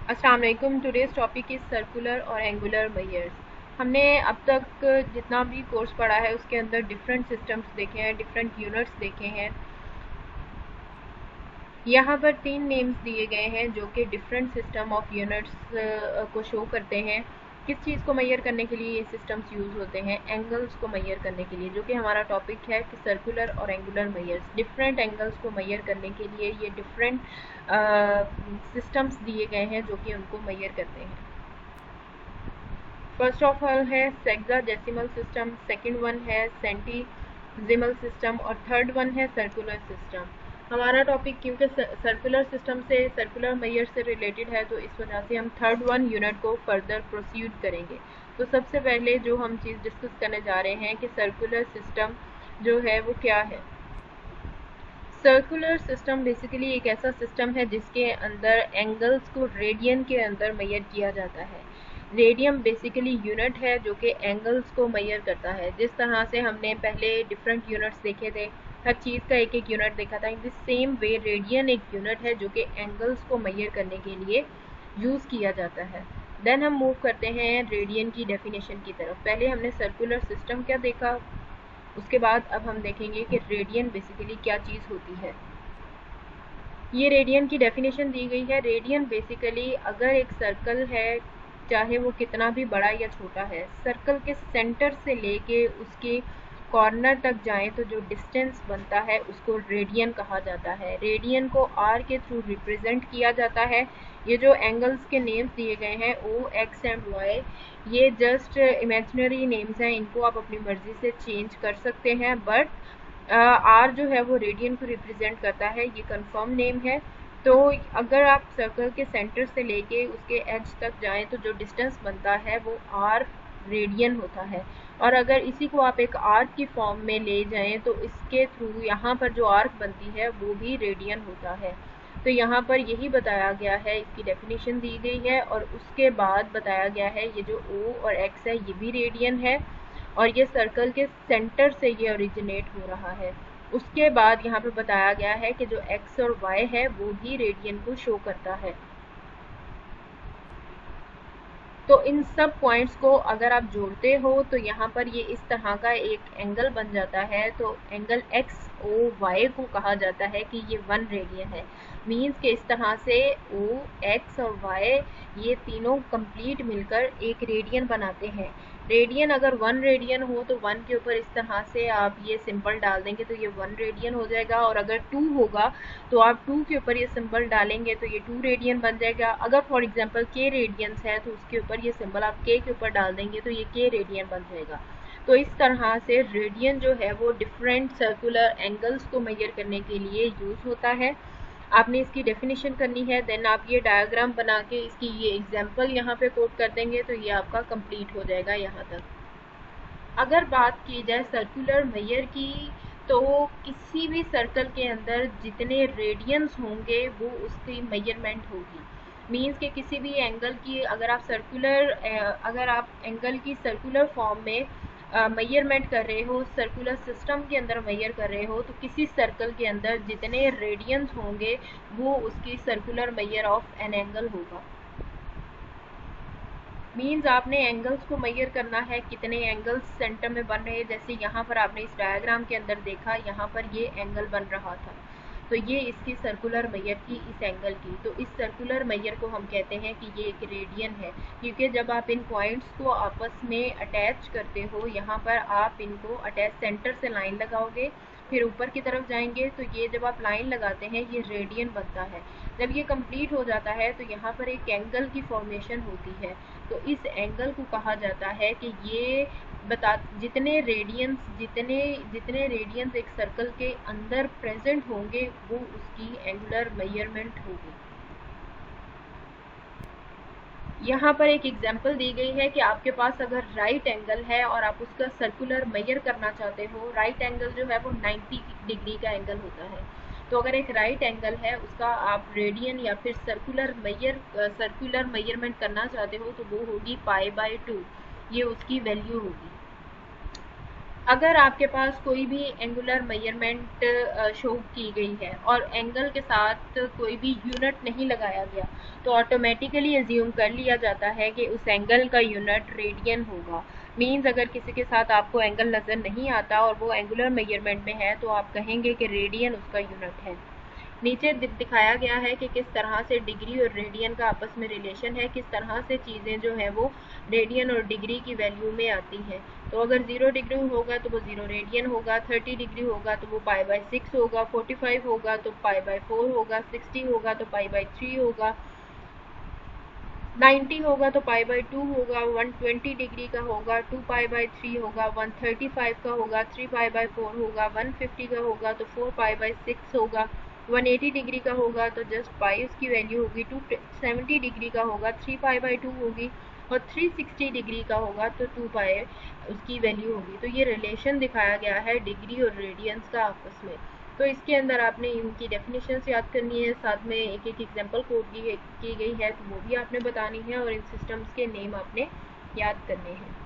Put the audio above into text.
अस्सलाम वालेकुम। Today's topic is circular और एंगुलर मेजर्स। हमने अब तक जितना भी कोर्स पढ़ा है उसके अंदर डिफरेंट सिस्टम्स देखे हैं, डिफरेंट यूनिट्स देखे हैं। यहाँ पर 3 नेम्स दिए गए हैं जो कि डिफरेंट सिस्टम ऑफ यूनिट्स को शो करते हैं। किस चीज़ को मैयर करने के लिए ये सिस्टम्स यूज़ होते हैं? एंगल्स को मैयर करने के लिए, जो कि हमारा टॉपिक है कि सर्कुलर और एंगुलर मेजर्स। डिफरेंट एंगल्स को मैयर करने के लिए ये डिफरेंट सिस्टम्स दिए गए हैं जो कि उनको मैयर करते हैं। फर्स्ट ऑफ ऑल है सेक्साडेसिमल सिस्टम, सेकंड वन है सेंटीजिमल सिस्टम और थर्ड वन है सर्कुलर सिस्टम। हमारा टॉपिक क्योंकि सर्कुलर सिस्टम से, सर्कुलर मेजर से रिलेटेड है, तो इस वजह से हम थर्ड वन यूनिट को फर्दर प्रोसीड करेंगे। तो सबसे पहले जो हम चीज़ डिस्कस करने जा रहे हैं कि सर्कुलर सिस्टम जो है वो क्या है। सर्कुलर सिस्टम बेसिकली एक ऐसा सिस्टम है जिसके अंदर एंगल्स को रेडियन के अंदर मेजर किया जाता है। रेडियन बेसिकली यूनिट है जो कि एंगल्स को मेजर करता है। जिस तरह से हमने पहले डिफरेंट यूनिट्स देखे थे, हर चीज़ का एक एक यूनिट देखा था, in the same way radian एक यूनिट है जो कि एंगल्स को मेजर करने के लिए यूज़ किया जाता है। देन हम मूव करते हैं रेडियन की डेफिनेशन की तरफ। पहले हमने सर्कुलर सिस्टम क्या देखा, उसके बाद अब हम देखेंगे कि रेडियन बेसिकली क्या चीज़ होती है। ये रेडियन की डेफिनेशन दी गई है। रेडियन बेसिकली अगर एक सर्कल है, चाहे वो कितना भी बड़ा या छोटा है, सर्कल के सेंटर से लेके उसके कॉर्नर तक जाएं तो जो डिस्टेंस बनता है उसको रेडियन कहा जाता है। रेडियन को आर के थ्रू रिप्रेजेंट किया जाता है। ये जो एंगल्स के नेम्स दिए गए हैं ओ, एक्स एंड वाई, ये जस्ट इमेजिनरी नेम्स हैं, इनको आप अपनी मर्जी से चेंज कर सकते हैं, बट आर जो है वो रेडियन को रिप्रेजेंट करता है, ये कंफर्म नेम है। तो अगर आप सर्कल के सेंटर से लेके उसके एज तक जाएं तो जो डिस्टेंस बनता है वो आर रेडियन होता है। और अगर इसी को आप एक आर्क की फॉर्म में ले जाएं तो इसके थ्रू यहाँ पर जो आर्क बनती है वो भी रेडियन होता है। तो यहाँ पर यही बताया गया है, इसकी डेफिनेशन दी गई है और उसके बाद बताया गया है ये जो ओ और एक्स है ये भी रेडियन है और ये सर्कल के सेंटर से ये ओरिजिनेट हो रहा है। उसके बाद यहाँ पे बताया गया है कि जो एक्स और वाई है वो भी रेडियन को शो करता है। तो इन सब पॉइंट्स को अगर आप जोड़ते हो तो यहाँ पर ये इस तरह का एक एंगल बन जाता है। तो एंगल एक्स ओ वाई को कहा जाता है कि ये 1 रेडियन है। मीन्स कि इस तरह से ओ, एक्स और वाई ये तीनों कंप्लीट मिलकर एक रेडियन बनाते हैं। रेडियन अगर 1 रेडियन हो तो 1 के ऊपर इस तरह से आप ये सिंबल डाल देंगे तो ये 1 रेडियन हो जाएगा, और अगर 2 होगा तो आप 2 के ऊपर ये सिंबल डालेंगे तो ये 2 रेडियन बन जाएगा। अगर फॉर एग्जांपल के रेडियंस है तो उसके ऊपर ये सिंबल आप के ऊपर डाल देंगे तो ये के रेडियन बन जाएगा। तो इस तरह से रेडियन जो है वो डिफरेंट सर्कुलर एंगल्स को मेजर करने के लिए यूज़ होता है। आपने इसकी डेफिनेशन करनी है, देन आप ये डायग्राम बना के इसकी ये एग्जांपल यहाँ पे कोट कर देंगे तो ये आपका कंप्लीट हो जाएगा यहाँ तक। अगर बात की जाए सर्कुलर मेजर की, तो किसी भी सर्कल के अंदर जितने रेडियंस होंगे वो उसकी मेजरमेंट होगी। मीन्स कि किसी भी एंगल की अगर आप एंगल की सर्कुलर फॉर्म में मेजरमेंट कर रहे हो, सर्कुलर सिस्टम के अंदर मेजर कर रहे हो, तो किसी सर्कल के अंदर जितने रेडियंस होंगे वो उसकी circular measure of an angle होगा। मीन्स आपने एंगल्स को मेजर करना है, कितने एंगल्स सेंटर में बन रहे हैं। जैसे यहाँ पर आपने इस डायग्राम के अंदर देखा, यहाँ पर ये एंगल बन रहा था, तो ये इसकी सर्कुलर मेजर थी इस एंगल की। तो इस सर्कुलर मेजर को हम कहते हैं कि ये एक रेडियन है, क्योंकि जब आप इन पॉइंट्स को आपस में अटैच करते हो, यहाँ पर आप इनको अटैच सेंटर से लाइन लगाओगे, फिर ऊपर की तरफ जाएंगे तो ये जब आप लाइन लगाते हैं ये रेडियन बनता है। जब ये कंप्लीट हो जाता है तो यहाँ पर एक एंगल की फॉर्मेशन होती है। तो इस एंगल को कहा जाता है कि ये जितने रेडियंस एक सर्कल के अंदर प्रेजेंट होंगे वो उसकी एंगुलर मेजरमेंट होगी। यहाँ पर एक एग्जांपल दी गई है कि आपके पास अगर राइट एंगल है और आप उसका सर्कुलर मेजर करना चाहते हो। राइट एंगल जो है वो 90 डिग्री का एंगल होता है। तो अगर एक राइट एंगल है उसका आप रेडियन या फिर सर्कुलर मेजरमेंट करना चाहते हो तो वो होगी पाई बाय 2, ये उसकी वैल्यू होगी। अगर आपके पास कोई भी एंगुलर मेजरमेंट शो की गई है और एंगल के साथ कोई भी यूनिट नहीं लगाया गया, तो ऑटोमेटिकली एज्यूम कर लिया जाता है कि उस एंगल का यूनिट रेडियन होगा। मीन्स अगर किसी के साथ आपको एंगल नज़र नहीं आता और वो एंगुलर मेजरमेंट में है, तो आप कहेंगे कि रेडियन उसका यूनिट है। नीचे दिखाया गया है कि किस तरह से डिग्री और रेडियन का आपस में रिलेशन है, किस तरह से चीज़ें जो है वो रेडियन और डिग्री की वैल्यू में आती हैं। तो अगर 0 डिग्री होगा तो वो 0 रेडियन होगा, 30 डिग्री होगा तो वो π/6 होगा, 45 होगा तो π/4 होगा, 60 होगा तो π/3 होगा, 90 होगा तो π/2 होगा, 120 डिग्री का होगा 2π/3 होगा, 135 का होगा 3π/4 होगा, 150 का होगा तो 4π/6 होगा, 180 डिग्री का होगा तो जस्ट पाई उसकी वैल्यू होगी, 270 डिग्री का होगा 3π/2 होगी, और 360 डिग्री का होगा तो 2π उसकी वैल्यू होगी। तो ये रिलेशन दिखाया गया है डिग्री और रेडियंस का आपस में। तो इसके अंदर आपने इनकी डेफिनेशंस याद करनी है, साथ में एक एक एग्जांपल कोड की गई है तो वो भी आपने बतानी है, और इन सिस्टम्स के नेम आपने याद करने हैं।